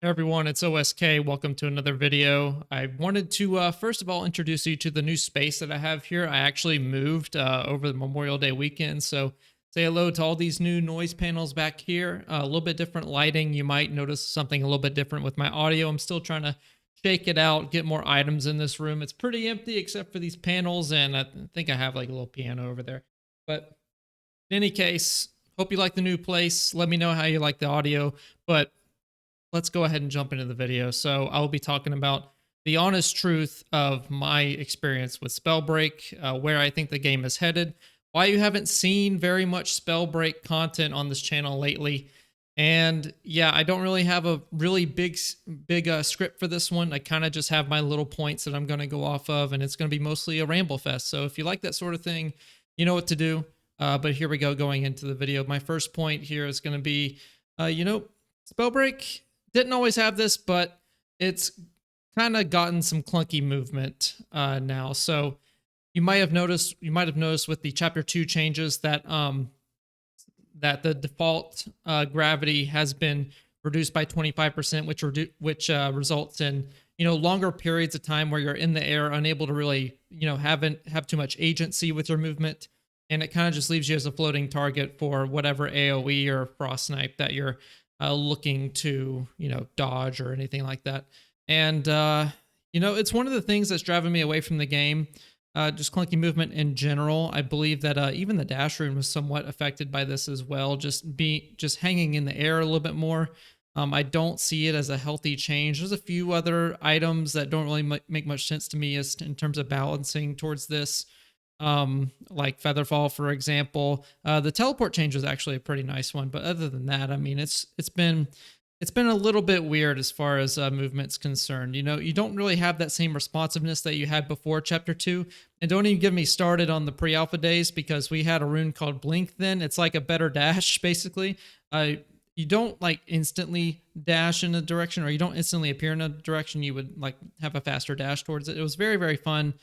Hey everyone, it's OSK. Welcome to another video. I wanted to first of all introduce you to the new space that I have here. I actually moved over the Memorial Day weekend, so say hello to all these new noise panels back here. A little bit different lighting. You might notice something a little bit different with my audio. I'm still trying to shake it out, get more items in this room. It's pretty empty except for these panels, and I think I have like a little piano over there. But in any case, hope you like the new place. Let me know how you like the audio. But let's go ahead and jump into the video. So I'll be talking about the honest truth of my experience with Spellbreak, where I think the game is headed, why you haven't seen very much Spellbreak content on this channel lately. And yeah, I don't really have a really big script for this one. I kind of just have my little points that I'm going to go off of, and it's going to be mostly a ramble fest. So if you like that sort of thing, you know what to do. But here we go, going into the video. My first point here is going to be, Spellbreak didn't always have this, but it's kind of gotten some clunky movement now. So you might have noticed with the chapter 2 changes that that the default gravity has been reduced by 25%, which results in longer periods of time where you're in the air, unable to really have too much agency with your movement, and it kind of just leaves you as a floating target for whatever AOE or frost snipe that you're looking to dodge or anything like that. And it's one of the things that's driving me away from the game. Just clunky movement in general. I believe that even the dash rune was somewhat affected by this as well. Just hanging in the air a little bit more. I don't see it as a healthy change. There's a few other items that don't really make much sense to me as in terms of balancing towards this. Like Featherfall, for example. The teleport change was actually a pretty nice one, but other than that, I mean, it's been a little bit weird as far as movement's concerned. You don't really have that same responsiveness that you had before Chapter 2. And don't even get me started on the pre-alpha days, because we had a rune called Blink then. It's like a better dash, basically. You don't like instantly dash in a direction, or you don't instantly appear in a direction. You would like have a faster dash towards it. It was very, very fun.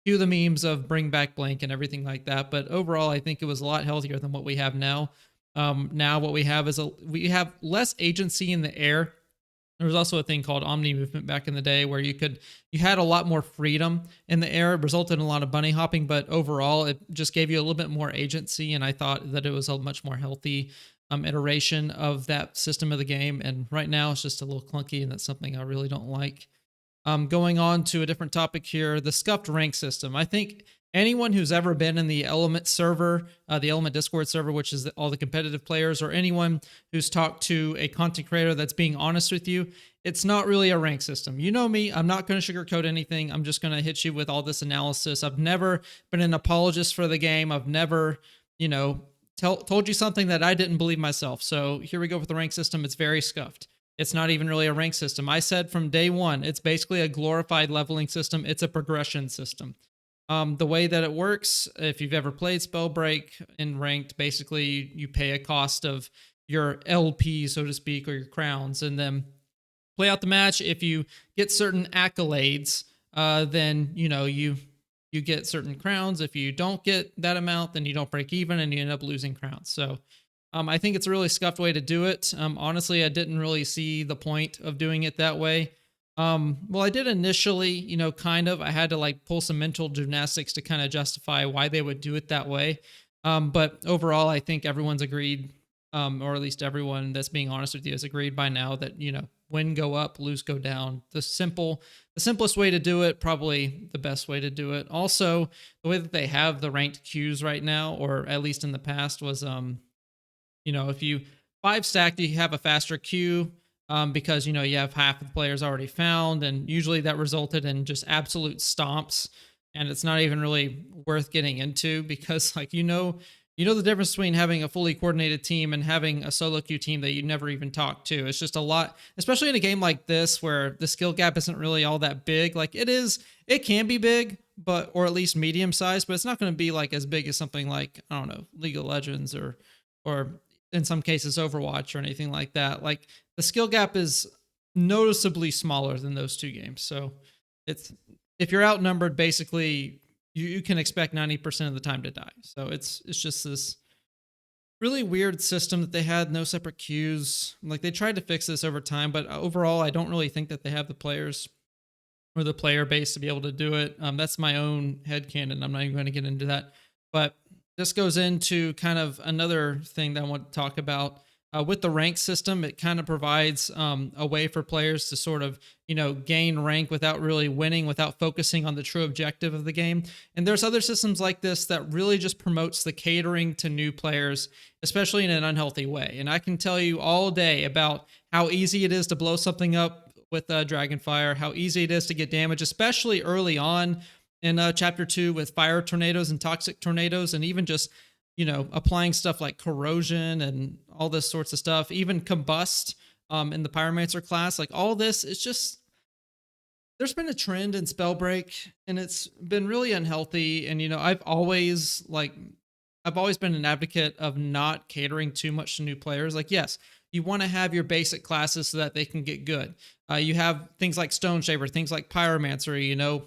Cue the memes of bring back Blink and everything like that. But overall, I think it was a lot healthier than what we have now. Now what we have is we have less agency in the air. There was also a thing called omni movement back in the day where you had a lot more freedom in the air. It resulted in a lot of bunny hopping, but overall it just gave you a little bit more agency. And I thought that it was a much more healthy iteration of that system of the game. And right now it's just a little clunky, and that's something I really don't like. Going on to a different topic here, the scuffed rank system. I think anyone who's ever been in the Element server, the Element Discord server, which is all the competitive players, or anyone who's talked to a content creator that's being honest with you, it's not really a rank system. You know me, I'm not going to sugarcoat anything. I'm just going to hit you with all this analysis. I've never been an apologist for the game. I've never, told you something that I didn't believe myself. So here we go with the rank system. It's very scuffed. It's not even really a rank system. I said from day one, it's basically a glorified leveling system. It's a progression system. The way that it works, if you've ever played Spellbreak in ranked, basically you pay a cost of your LP, so to speak, or your crowns, and then play out the match. If you get certain accolades, then you get certain crowns. If you don't get that amount, then you don't break even and you end up losing crowns. So I think it's a really scuffed way to do it. Honestly, I didn't really see the point of doing it that way. Well, I did initially, kind of. I had to like pull some mental gymnastics to kind of justify why they would do it that way. But overall, I think everyone's agreed, or at least everyone that's being honest with you has agreed by now that, win go up, lose go down. The simplest way to do it, probably the best way to do it. Also, the way that they have the ranked queues right now, or at least in the past, was if you 5-stacked, you have a faster queue, because you have half of the players already found, and usually that resulted in just absolute stomps, and it's not even really worth getting into, because like the difference between having a fully coordinated team and having a solo queue team that you never even talk to. It's just a lot, especially in a game like this where the skill gap isn't really all that big. Like it can be big, or at least medium sized, but it's not going to be like as big as something like, I don't know, League of Legends or in some cases Overwatch or anything like that. Like the skill gap is noticeably smaller than those two games. So it's, if you're outnumbered, basically you can expect 90% of the time to die. So it's just this really weird system that they had, no separate queues. Like they tried to fix this over time, but overall, I don't really think that they have the players or the player base to be able to do it. That's my own headcanon. I'm not even going to get into that. But this goes into kind of another thing that I want to talk about. With the rank system, it kind of provides a way for players to sort of, gain rank without really winning, without focusing on the true objective of the game. And there's other systems like this that really just promotes the catering to new players, especially in an unhealthy way. And I can tell you all day about how easy it is to blow something up with Dragonfire, how easy it is to get damage, especially early on in Chapter 2 with fire tornadoes and toxic tornadoes, and even just, applying stuff like corrosion and all this sorts of stuff, even combust in the Pyromancer class. Like all this, it's just, there's been a trend in Spellbreak and it's been really unhealthy. And, I've always been an advocate of not catering too much to new players. Like, yes, you want to have your basic classes so that they can get good. You have things like Stone Shaver, things like Pyromancer, and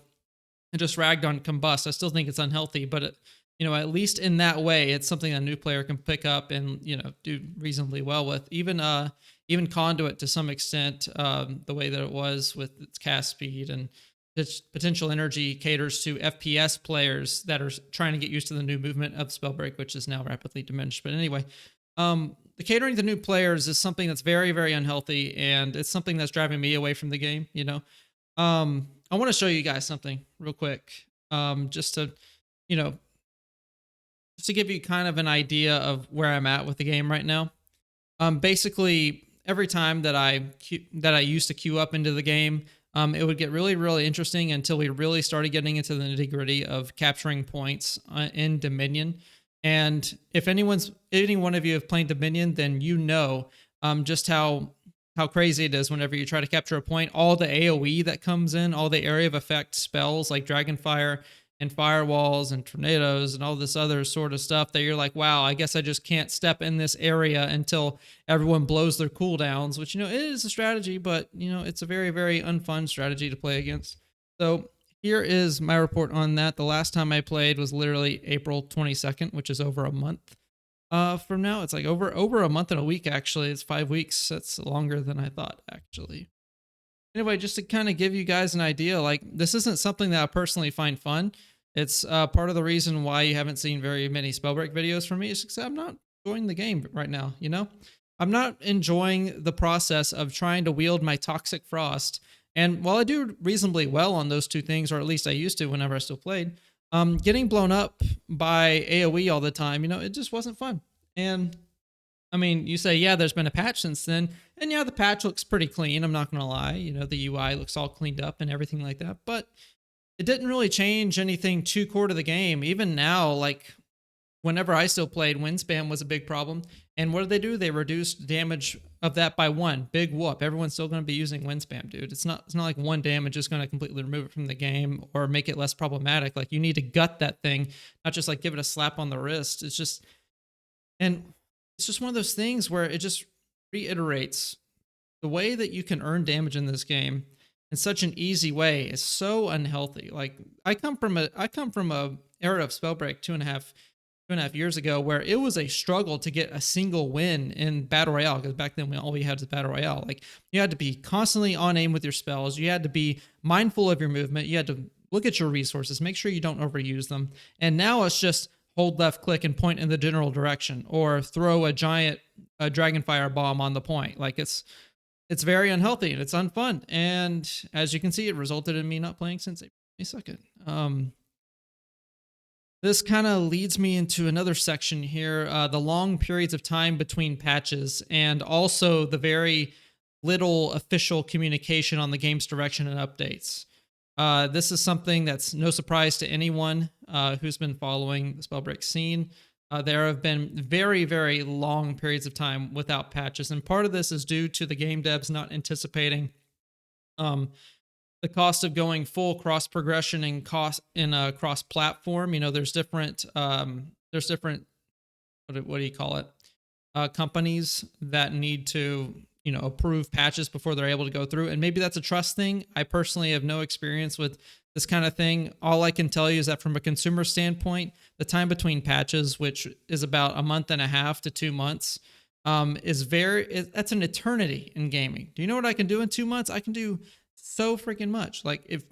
just ragged on Combust. I still think it's unhealthy, but at least in that way, it's something a new player can pick up and do reasonably well with. Even Conduit to some extent, the way that it was with its cast speed and its potential energy caters to FPS players that are trying to get used to the new movement of Spellbreak, which is now rapidly diminished. But anyway, the catering to new players is something that's very, very unhealthy, and it's something that's driving me away from the game. I want to show you guys something real quick, just to, you know, just to give you kind of an idea of where I'm at with the game right now. Basically, every time that I used to queue up into the game, it would get really, really interesting until we really started getting into the nitty gritty of capturing points in Dominion. And if any one of you have played Dominion, then just how crazy it is whenever you try to capture a point. All the AoE that comes in, all the area of effect spells like Dragonfire and firewalls and tornadoes and all this other sort of stuff that you're like, wow, I guess I just can't step in this area until everyone blows their cooldowns, which, it is a strategy, but, it's a very, very unfun strategy to play against. So here is my report on that. The last time I played was literally April 22nd, which is over a month from now. It's like over a month and a week, actually. It's 5 weeks. That's longer than I thought, actually. Anyway, just to kind of give you guys an idea, like, this isn't something that I personally find fun. It's part of the reason why you haven't seen very many Spellbreak videos from me is because I'm not enjoying the game right now, I'm not enjoying the process of trying to wield my Toxic Frost. And while I do reasonably well on those two things, or at least I used to whenever I still played, getting blown up by AoE all the time, it just wasn't fun. And I mean, you say, yeah, there's been a patch since then. And yeah, the patch looks pretty clean. I'm not going to lie. The UI looks all cleaned up and everything like that. But it didn't really change anything too core to the game. Even now, like, whenever I still played, wind spam was a big problem. And what do? They reduced damage of that by 1. Big whoop. Everyone's still going to be using wind spam, dude. It's not like 1 damage is going to completely remove it from the game or make it less problematic. Like, you need to gut that thing, not just like give it a slap on the wrist. It's just one of those things where it just reiterates the way that you can earn damage in this game in such an easy way is so unhealthy. Like, I come from a era of Spellbreak two and a half years ago where it was a struggle to get a single win in Battle Royale, because back then all we had was Battle Royale. Like, you had to be constantly on aim with your spells. You had to be mindful of your movement. You had to look at your resources, make sure you don't overuse them. And now it's just hold left click and point in the general direction, or throw a giant Dragonfire bomb on the point. Like, it's very unhealthy and it's unfun. And as you can see, it resulted in me not playing since April 22nd. This kind of leads me into another section here, the long periods of time between patches, and also the very little official communication on the game's direction and updates. This is something that's no surprise to anyone who's been following the Spellbreak scene. There have been very, very long periods of time without patches, and part of this is due to the game devs not anticipating the cost of going full cross progression and cost in a cross platform. There's different what do you call it? Companies that need to approve patches before they're able to go through. And maybe that's a trust thing. I personally have no experience with this kind of thing. All I can tell you is that from a consumer standpoint, the time between patches, which is about a month and a half to 2 months, that's an eternity in gaming. Do you know what I can do in 2 months? I can do so freaking much. Like, if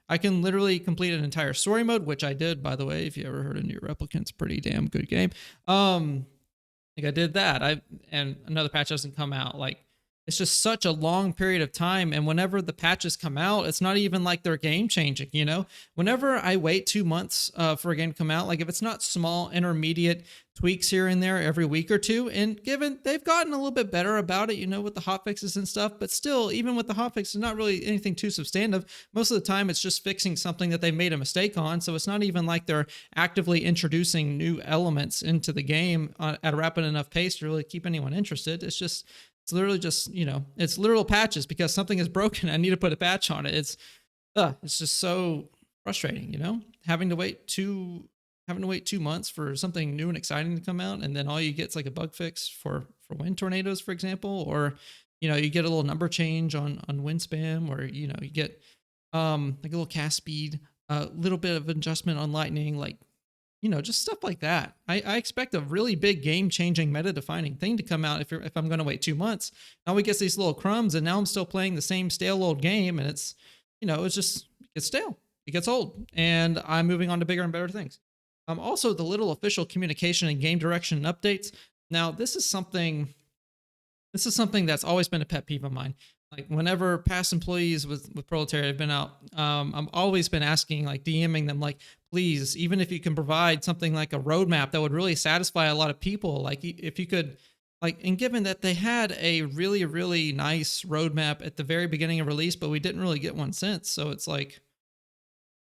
I can literally complete an entire story mode, which I did, by the way. If you ever heard of New Replicant's pretty damn good game. Like, I did that. And another patch doesn't come out. Like, it's just such a long period of time. And whenever the patches come out, it's not even like they're game changing, Whenever I wait 2 months for a game to come out, like if it's not small, intermediate tweaks here and there every week or two, and given they've gotten a little bit better about it, with the hotfixes and stuff, but still, even with the hotfixes, not really anything too substantive. Most of the time, it's just fixing something that they made a mistake on. So it's not even like they're actively introducing new elements into the game at a rapid enough pace to really keep anyone interested. It's literally just, it's literal patches because something is broken. I need to put a patch on it. It's just so frustrating, having to wait 2 months for something new and exciting to come out. And then all you get is like a bug fix for wind tornadoes, for example, or, you get a little number change on wind spam, or, you get like a little cast speed, a little bit of adjustment on lightning, like, just stuff like that. I expect a really big game-changing, meta-defining thing to come out if I'm going to wait 2 months. Now we get these little crumbs, and now I'm still playing the same stale old game, and it's stale. It gets old, and I'm moving on to bigger and better things. Also, the little official communication and game direction and updates. Now, this is something that's always been a pet peeve of mine. Like, whenever past employees with Proletariat have been out, I've always been asking, like, DMing them, like, please, even if you can provide something like a roadmap that would really satisfy a lot of people, like if you could, like, and given that they had a really, really nice roadmap at the very beginning of release, but we didn't really get one since. So it's like,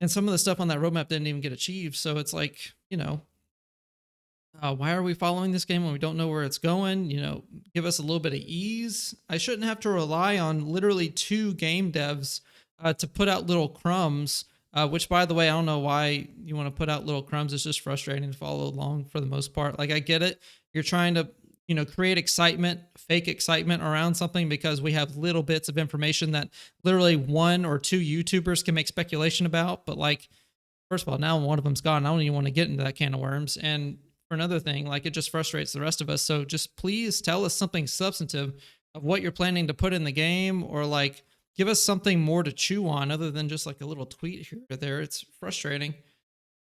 and some of the stuff on that roadmap didn't even get achieved. So it's like, why are we following this game when we don't know where it's going? Give us a little bit of ease. I shouldn't have to rely on literally 2 game devs to put out little crumbs, which, by the way, I don't know why you want to put out little crumbs. It's just frustrating to follow along for the most part. Like, I get it. You're trying to, create excitement, fake excitement around something because we have little bits of information that literally 1 or 2 YouTubers can make speculation about. But, like, first of all, now one of them's gone. I don't even want to get into that can of worms. And for another thing, like, it just frustrates the rest of us. So just please tell us something substantive of what you're planning to put in the game, or like give us something more to chew on other than just like a little tweet here or there. It's frustrating.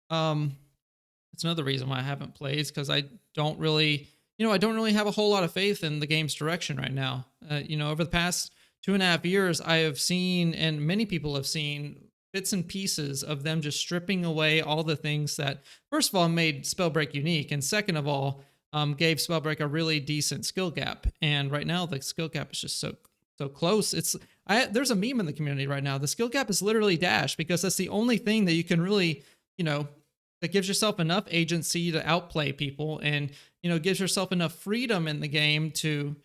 It's another reason why I haven't played, is because I don't really have a whole lot of faith in the game's direction right now. Over the past 2.5 years, I have seen, and many people have seen, bits and pieces of them just stripping away all the things that, first of all, made Spellbreak unique, and second of all, gave Spellbreak a really decent skill gap. And right now, the skill gap is just so close. There's a meme in the community right now. The skill gap is literally dash, because that's the only thing that you can really, that gives yourself enough agency to outplay people, and gives yourself enough freedom in the game to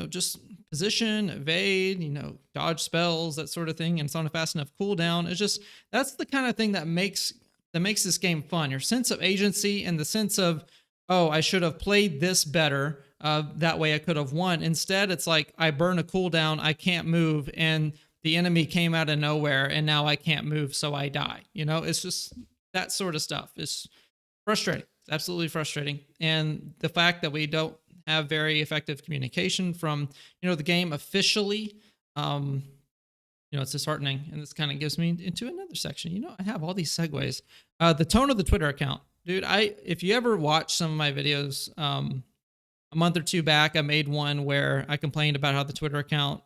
just position, evade, dodge spells, that sort of thing, and it's on a fast enough cooldown. That's the kind of thing that makes this game fun. Your sense of agency and the sense of, oh, I should have played this better. That way I could have won. Instead, it's like, I burn a cooldown, I can't move, and the enemy came out of nowhere, and now I can't move, so I die. It's just that sort of stuff. It's frustrating. It's absolutely frustrating. And the fact that we don't have very effective communication from, the game officially, it's disheartening. And this kind of gives me into another section. I have all these segues. The tone of the Twitter account. Dude, if you ever watch some of my videos, a month or 2 back, I made one where I complained about how the Twitter account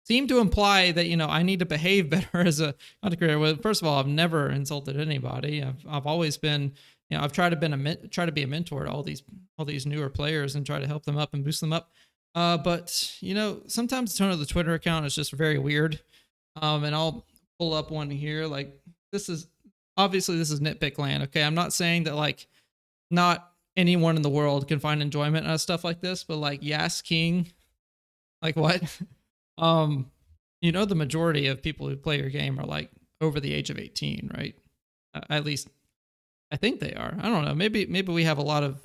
seemed to imply that, I need to behave better as a content creator. Well, first of all, I've never insulted anybody. I've always been, I've tried to be a mentor to all these newer players and try to help them up and boost them up. But sometimes the tone of the Twitter account is just very weird. And I'll pull up one here. Like, this is nitpick land. Okay, I'm not saying that, like, not anyone in the world can find enjoyment out of stuff like this, but like, Yas King, like, what? The majority of people who play your game are like over the age of 18, right? At least I think they are. I don't know. Maybe we have a lot of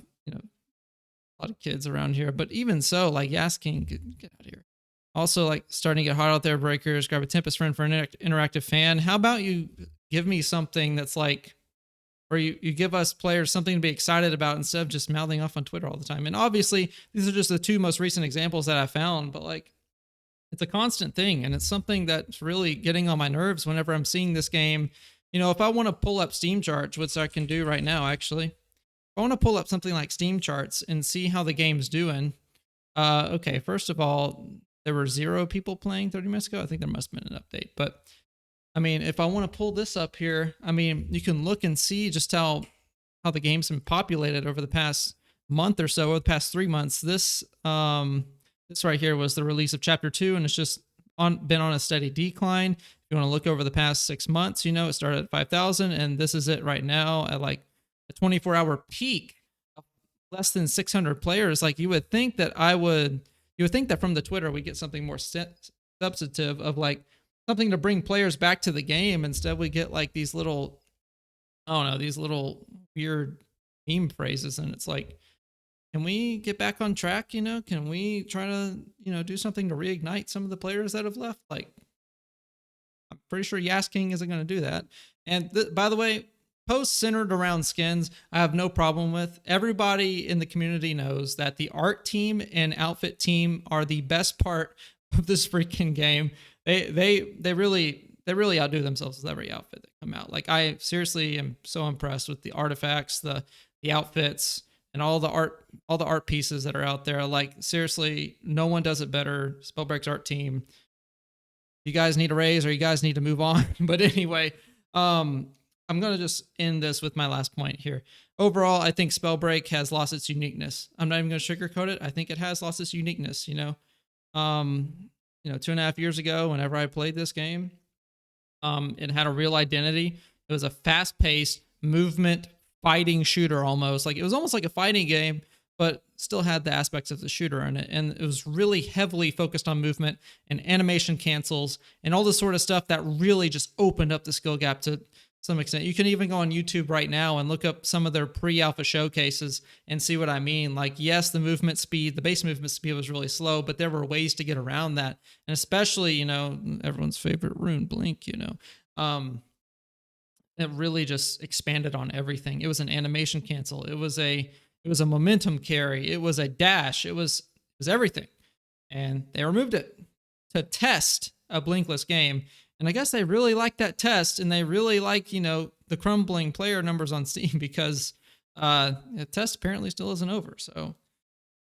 a lot of kids around here, but even so, like Yas King, get out of here. Also, like starting to get hot out there, breakers. Grab a Tempest friend for an interactive fan. How about you give me something that's like, or you give us players something to be excited about instead of just mouthing off on Twitter all the time. And obviously, these are just the two most recent examples that I found, but like it's a constant thing, and it's something that's really getting on my nerves whenever I'm seeing this game. You know, if I want to pull up Steam charts, which I can do right now, actually, if I want to pull up something like Steam charts and see how the game's doing. Okay, first of all, there were 0 people playing 30 minutes ago. I think there must have been an update, but I mean, if I want to pull this up here, I mean, you can look and see just how the game's been populated over the past month or so, or the past 3 months. This right here was the release of Chapter 2, and it's just been on a steady decline. If you want to look over the past 6 months, you know, it started at 5,000, and this is it right now at like a 24-hour peak of less than 600 players. Like you would think that from the Twitter we get something more substantive of like something to bring players back to the game. Instead, we get like these little, I don't know, these little weird meme phrases, and it's like, can we get back on track? You know, can we try to, you know, do something to reignite some of the players that have left? Like, I'm pretty sure Yas King isn't going to do that. And by the way, posts centered around skins, I have no problem with. Everybody in the community knows that the art team and outfit team are the best part of this freaking game. They really outdo themselves with every outfit that come out. Like I seriously am so impressed with the artifacts, the outfits, and all the art pieces that are out there. Like seriously, no one does it better. Spellbreak's art team. You guys need a raise or you guys need to move on. But anyway, I'm gonna just end this with my last point here. Overall, I think Spellbreak has lost its uniqueness. I'm not even gonna sugarcoat it. I think it has lost its uniqueness, you know. 2.5 years ago, whenever I played this game, it had a real identity. It was a fast-paced movement fighting shooter almost. Like it was almost like a fighting game, but still had the aspects of the shooter in it. And it was really heavily focused on movement and animation cancels and all this sort of stuff that really just opened up the skill gap to some extent. You can even go on YouTube right now and look up some of their pre-alpha showcases and see what I mean. Like, yes, the movement speed, the base movement speed was really slow, but there were ways to get around that. And especially, you know, everyone's favorite rune, Blink, you know, it really just expanded on everything. It was an animation cancel. It was a momentum carry. It was a dash. It was everything. And they removed it to test a blinkless game. And I guess they really like that test, and they really like, you know, the crumbling player numbers on Steam because the test apparently still isn't over. So,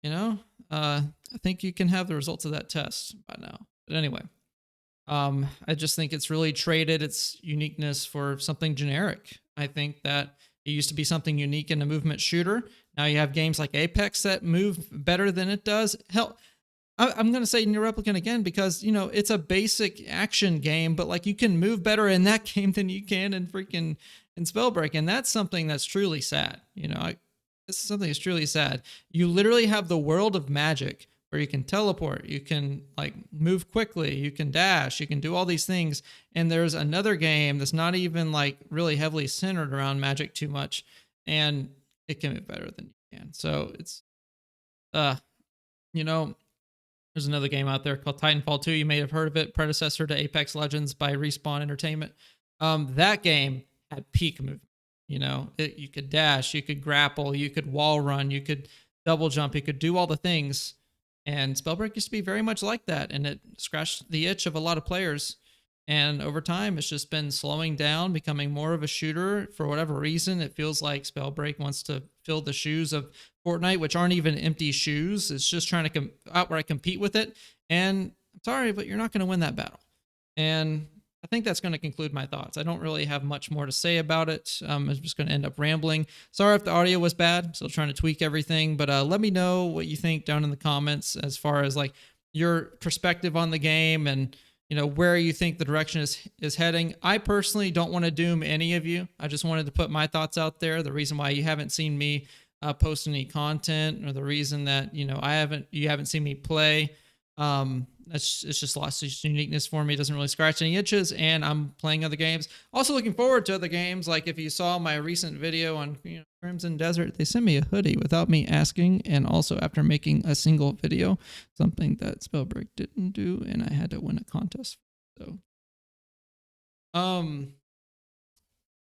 you know, I think you can have the results of that test by now. But anyway, I just think it's really traded its uniqueness for something generic. I think that it used to be something unique in a movement shooter. Now you have games like Apex that move better than it does. Hell, I'm going to say Near Replicant again because, you know, it's a basic action game, but like you can move better in that game than you can in Spellbreak. And that's something that's truly sad. You know, this is something that's truly sad. You literally have the world of magic where you can teleport, you can like move quickly, you can dash, you can do all these things. And there's another game that's not even like really heavily centered around magic too much. And it can move better than you can. So it's, you know, there's another game out there called Titanfall 2. You may have heard of it, predecessor to Apex Legends by Respawn Entertainment. That game had peak movement. You know, you could dash, you could grapple, you could wall run, you could double jump, you could do all the things. And Spellbreak used to be very much like that, and it scratched the itch of a lot of players. And over time, it's just been slowing down, becoming more of a shooter. For whatever reason, it feels like Spellbreak wants to fill the shoes of Fortnite, which aren't even empty shoes. It's just trying to outright compete with it. And I'm sorry, but you're not going to win that battle. And I think that's going to conclude my thoughts. I don't really have much more to say about it. I'm just going to end up rambling. Sorry if the audio was bad. I'm still trying to tweak everything. But let me know what you think down in the comments as far as like your perspective on the game and, you know, where you think the direction is heading. I personally don't want to doom any of you. I just wanted to put my thoughts out there. The reason why you haven't seen me post any content, or the reason that, you know, you haven't seen me play. it's just lost its uniqueness for me. It doesn't really scratch any itches, and I'm playing other games. Also looking forward to other games. Like if you saw my recent video on Crimson Desert, they sent me a hoodie without me asking, and also after making a single video, something that Spellbreak didn't do, and I had to win a contest. So,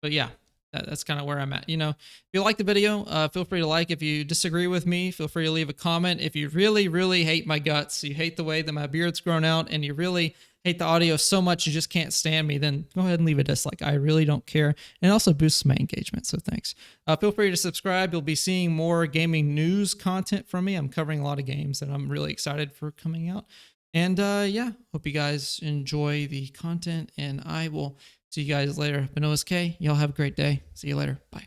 but yeah, that's kind of where I'm at. If you like the video, feel free to like. If you disagree with me, feel free to leave a comment. If you really, really hate my guts, you hate the way that my beard's grown out, and you really hate the audio so much you just can't stand me, then go ahead and leave a dislike. I really don't care. And it also boosts my engagement, so thanks. Feel free to subscribe. You'll be seeing more gaming news content from me. I'm covering a lot of games that I'm really excited for coming out. And yeah, hope you guys enjoy the content, and I will see you guys later. Been OSK. Y'all have a great day. See you later. Bye.